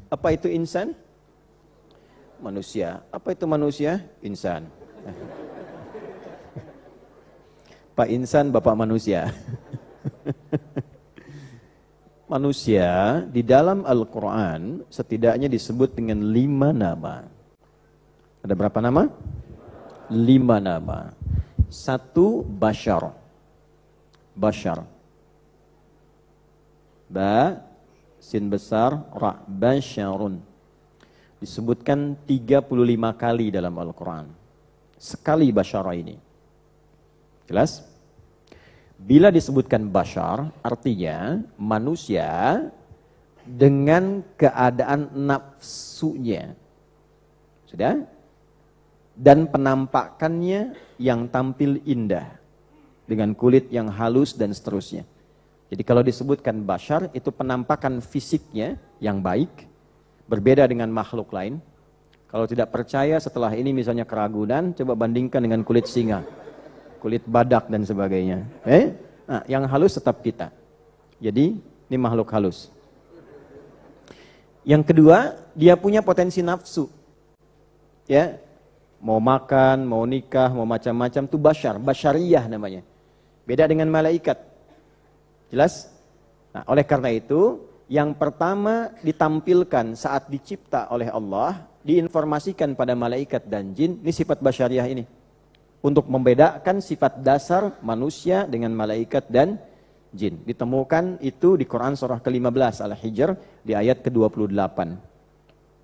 Apa itu insan? Manusia. Apa itu manusia? Insan. Pak Insan, Bapak manusia. Manusia di dalam Al-Quran setidaknya disebut dengan 5 nama. Ada berapa nama? 5 nama. 1 bashar. Bashar. Ba, sin besar, ra, basharun. Disebutkan 35 kali dalam Al-Quran. Sekali bashara ini. Jelas? Bila disebutkan bashar, artinya manusia dengan keadaan nafsunya. Sudah? Dan penampakannya yang tampil indah. Dengan kulit yang halus dan seterusnya. Jadi kalau disebutkan bashar, itu penampakan fisiknya yang baik. Berbeda dengan makhluk lain. Kalau tidak percaya setelah ini misalnya keraguan, coba bandingkan dengan kulit singa. Kulit badak dan sebagainya. Nah, yang halus tetap kita. Jadi ini makhluk halus. Yang kedua, dia punya potensi nafsu. Ya, mau makan, mau nikah, mau macam-macam itu bashar, basyariyah namanya. Beda dengan malaikat. Jelas? Nah, oleh karena itu, yang pertama ditampilkan saat dicipta oleh Allah, diinformasikan pada malaikat dan jin, ini sifat basyariyah ini. Untuk membedakan sifat dasar manusia dengan malaikat dan jin. Ditemukan itu di Quran surah ke-15 Al-Hijr di ayat ke-28.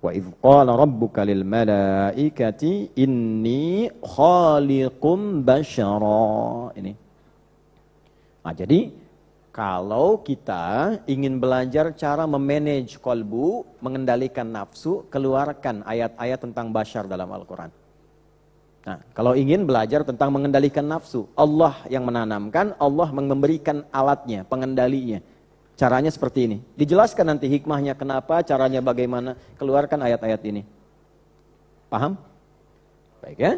Wa idz qala rabbuka lil malaikati inni khaliqum basyara. Ini. Nah, jadi kalau kita ingin belajar cara memanage kolbu, mengendalikan nafsu, keluarkan ayat-ayat tentang basyar dalam Al-Quran. Nah, kalau ingin belajar tentang mengendalikan nafsu, Allah yang menanamkan, Allah memberikan alatnya, pengendalinya. Caranya seperti ini. Dijelaskan nanti hikmahnya kenapa, caranya bagaimana, keluarkan ayat-ayat ini. Paham? Baik ya.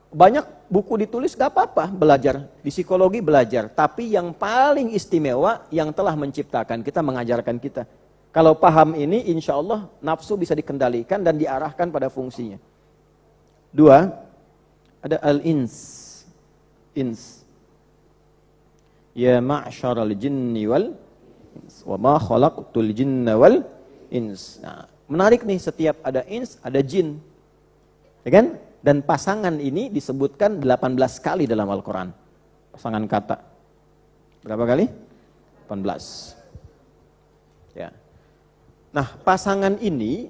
Banyak buku ditulis, gak apa-apa belajar. Di psikologi belajar. Tapi yang paling istimewa, yang telah menciptakan kita, mengajarkan kita. Kalau paham ini, insya Allah nafsu bisa dikendalikan dan diarahkan pada fungsinya. 2. Ada al-ins. Ins. Ya ma'syaral jinni wal ins. Wa ma khalaqtul jinna wal ins. Nah, menarik nih, setiap ada ins, ada jin. Ya kan? Dan pasangan ini disebutkan 18 kali dalam Al-Quran. Pasangan kata. Berapa kali? 18. Ya. Nah, pasangan ini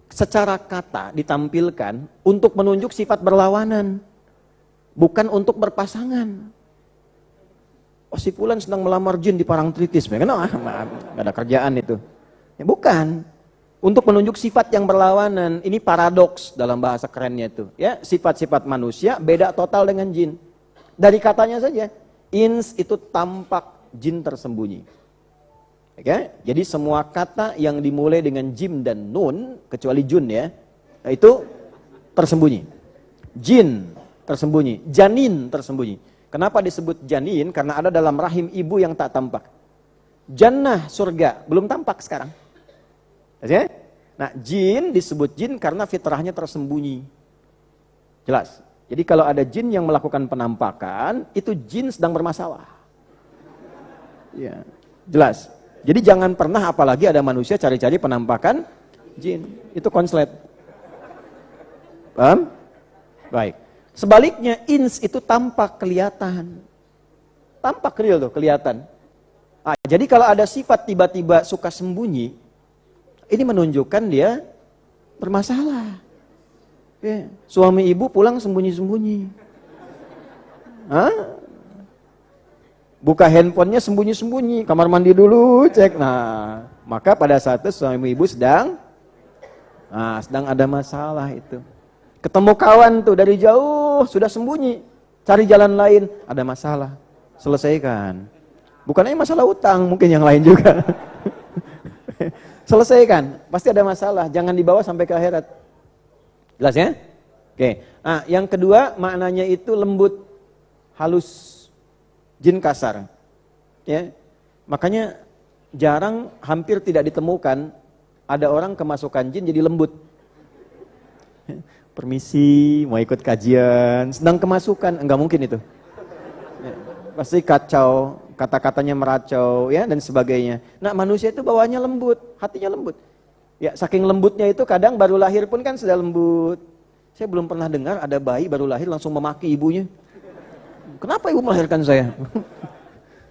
secara kata ditampilkan untuk menunjuk sifat berlawanan, bukan untuk berpasangan. Oh, si fulan sedang melamar jin di Parangtritis, kan? Nggak ada kerjaan itu. Ya, bukan. Untuk menunjuk sifat yang berlawanan. Ini paradoks dalam bahasa kerennya itu. Ya, sifat-sifat manusia beda total dengan jin. Dari katanya saja, ins itu tampak, jin tersembunyi. Okay? Jadi semua kata yang dimulai dengan jim dan nun, kecuali jun ya, itu tersembunyi. Jin tersembunyi, janin tersembunyi. Kenapa disebut janin? Karena ada dalam rahim ibu yang tak tampak. Jannah, surga, belum tampak sekarang. Okay? Nah, jin disebut jin karena fitrahnya tersembunyi. Jelas? Jadi kalau ada jin yang melakukan penampakan, itu jin sedang bermasalah. Ya, jelas? Jadi jangan pernah apalagi ada manusia cari-cari penampakan jin. Itu konslet. Paham? Baik. Sebaliknya ins itu tampak, kelihatan. Tampak real tuh, kelihatan. Nah, jadi kalau ada sifat tiba-tiba suka sembunyi, ini menunjukkan dia bermasalah. Ya. Suami ibu pulang sembunyi-sembunyi. Hah? Buka handphonenya sembunyi-sembunyi, kamar mandi dulu, cek. Nah, maka pada saat itu suami ibu sedang ada masalah itu. Ketemu kawan tuh dari jauh, sudah sembunyi, cari jalan lain, ada masalah, selesaikan. Bukan hanya masalah utang, mungkin yang lain juga. Selesaikan, pasti ada masalah, jangan dibawa sampai ke akhirat. Jelas ya? Oke. Nah, yang kedua maknanya itu lembut, halus. Jin kasar, ya, makanya jarang, hampir tidak ditemukan Ada orang kemasukan jin jadi lembut. Permisi, mau ikut kajian, sedang kemasukan, enggak mungkin itu. Ya, pasti kacau, kata-katanya meracau, ya dan sebagainya. Nah manusia itu bawaannya lembut, hatinya lembut. Ya saking lembutnya itu kadang baru lahir pun kan sudah lembut. Saya belum pernah dengar ada bayi baru lahir langsung memaki ibunya. Kenapa ibu melahirkan saya?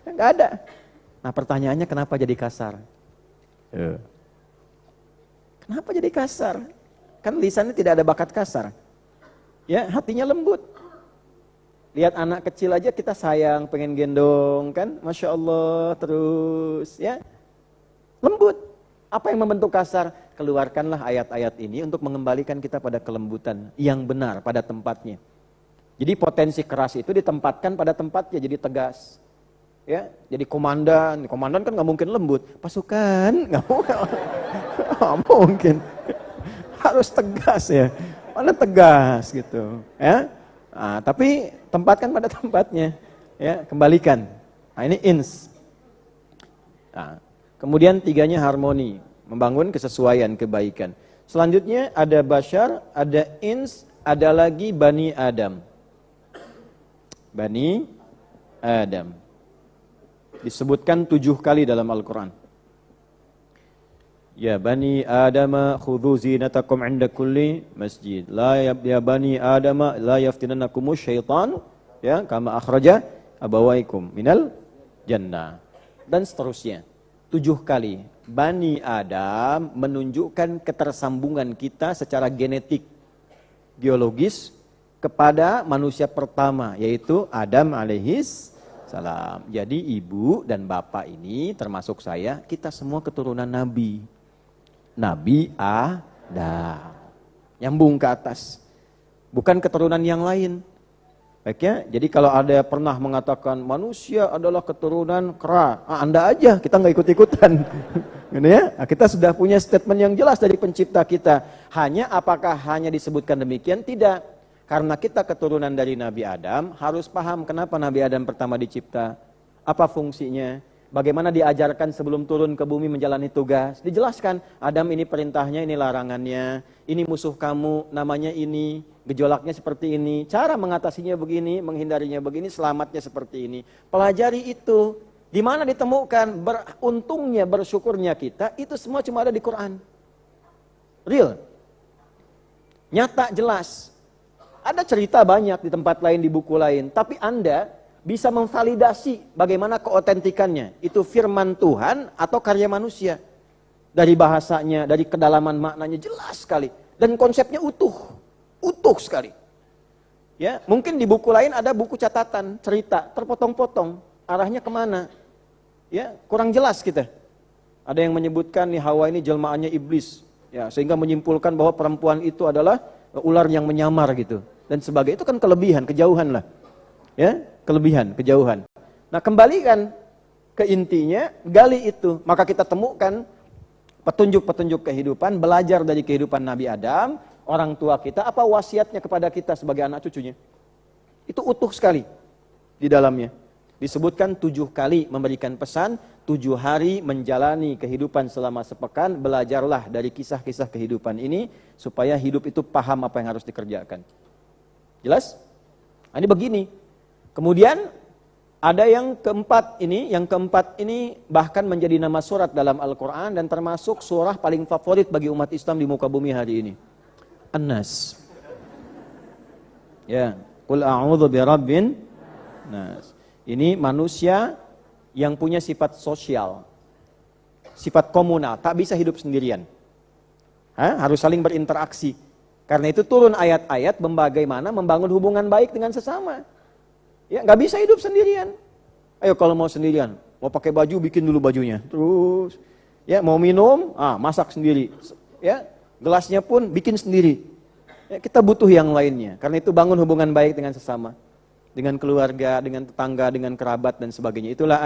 Enggak ada. Nah pertanyaannya kenapa jadi kasar? Kenapa jadi kasar? Kan lisannya tidak ada bakat kasar. Ya, hatinya lembut. Lihat anak kecil aja kita sayang, pengen gendong kan? Masya Allah terus ya. Lembut. Apa yang membentuk kasar? Keluarkanlah ayat-ayat ini untuk mengembalikan kita pada kelembutan yang benar pada tempatnya. Jadi potensi keras itu ditempatkan pada tempatnya, jadi tegas. Ya, jadi komandan kan nggak mungkin lembut. Pasukan nggak mungkin. Harus tegas ya, mana tegas gitu, ya. Nah, tapi tempatkan pada tempatnya, ya, kembalikan. Nah, ini ins. Nah, kemudian tiganya harmoni, membangun kesesuaian kebaikan. Selanjutnya ada bashar, ada ins, ada lagi Bani Adam. Bani Adam. Disebutkan 7 kali dalam Al-Quran. Ya Bani Adam khudhu zinatakum 'inda kulli masjid. Ya Bani Adam la yaftinannakumus syaitan ya kama akhraja abawaikum minal jannah. Dan seterusnya. 7 kali. Bani Adam menunjukkan ketersambungan kita secara genetik, biologis kepada manusia pertama yaitu Adam alaihis salam. Jadi ibu dan bapak ini termasuk saya, kita semua keturunan Nabi. Nabi Adam. Nyambung ke atas. Bukan keturunan yang lain. Baik ya, jadi kalau ada pernah mengatakan manusia adalah keturunan kera, Anda aja, kita nggak ikut-ikutan. Gitu ya? Nah, kita sudah punya statement yang jelas dari pencipta kita. Hanya apakah hanya disebutkan demikian? Tidak. Karena kita keturunan dari Nabi Adam, harus paham kenapa Nabi Adam pertama dicipta. Apa fungsinya? Bagaimana diajarkan sebelum turun ke bumi menjalani tugas. Dijelaskan, Adam ini perintahnya, ini larangannya. Ini musuh kamu, namanya ini. Gejolaknya seperti ini. Cara mengatasinya begini, menghindarinya begini, selamatnya seperti ini. Pelajari itu. Di mana ditemukan? Beruntungnya, bersyukurnya kita, itu semua cuma ada di Quran. Real. Nyata, jelas. Ada cerita banyak di tempat lain, di buku lain. Tapi Anda bisa memvalidasi bagaimana keotentikannya. Itu firman Tuhan atau karya manusia. Dari bahasanya, dari kedalaman maknanya jelas sekali. Dan konsepnya utuh. Utuh sekali. Ya, mungkin di buku lain ada buku catatan, cerita, terpotong-potong. Arahnya kemana? Ya, kurang jelas kita. Ada yang menyebutkan nih Hawa ini jelmaannya iblis. Ya, sehingga menyimpulkan bahwa perempuan itu adalah ular yang menyamar gitu. Dan sebagainya. Itu kan kelebihan, kejauhan lah. Ya, kelebihan, kejauhan. Nah, kembalikan ke intinya, gali itu. Maka kita temukan petunjuk-petunjuk kehidupan, belajar dari kehidupan Nabi Adam, orang tua kita, apa wasiatnya kepada kita sebagai anak cucunya. Itu utuh sekali di dalamnya. Disebutkan 7 kali memberikan pesan, 7 hari menjalani kehidupan selama sepekan, belajarlah dari kisah-kisah kehidupan ini, supaya hidup itu paham apa yang harus dikerjakan. Jelas? Nah, ini begini. Kemudian ada yang keempat ini bahkan menjadi nama surat dalam Al-Quran dan termasuk surah paling favorit bagi umat Islam di muka bumi hari ini. An-Nas. Ya, Qul a'udzu birabbin nas. Ini manusia yang punya sifat sosial, sifat komunal, tak bisa hidup sendirian. Harus saling berinteraksi. Karena itu turun ayat-ayat bagaimana membangun hubungan baik dengan sesama. Ya, nggak bisa hidup sendirian. Ayo kalau mau sendirian, mau pakai baju bikin dulu bajunya. Terus, ya mau minum, masak sendiri. Ya, gelasnya pun bikin sendiri. Ya, kita butuh yang lainnya. Karena itu bangun hubungan baik dengan sesama, dengan keluarga, dengan tetangga, dengan kerabat dan sebagainya. Itulah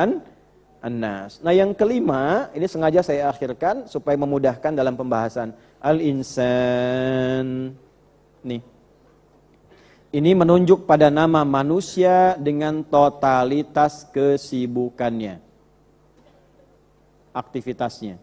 an-nas. Nah, yang kelima, ini sengaja saya akhirkan supaya memudahkan dalam pembahasan al-insan. Nih. Ini menunjuk pada nama manusia dengan totalitas kesibukannya, aktivitasnya.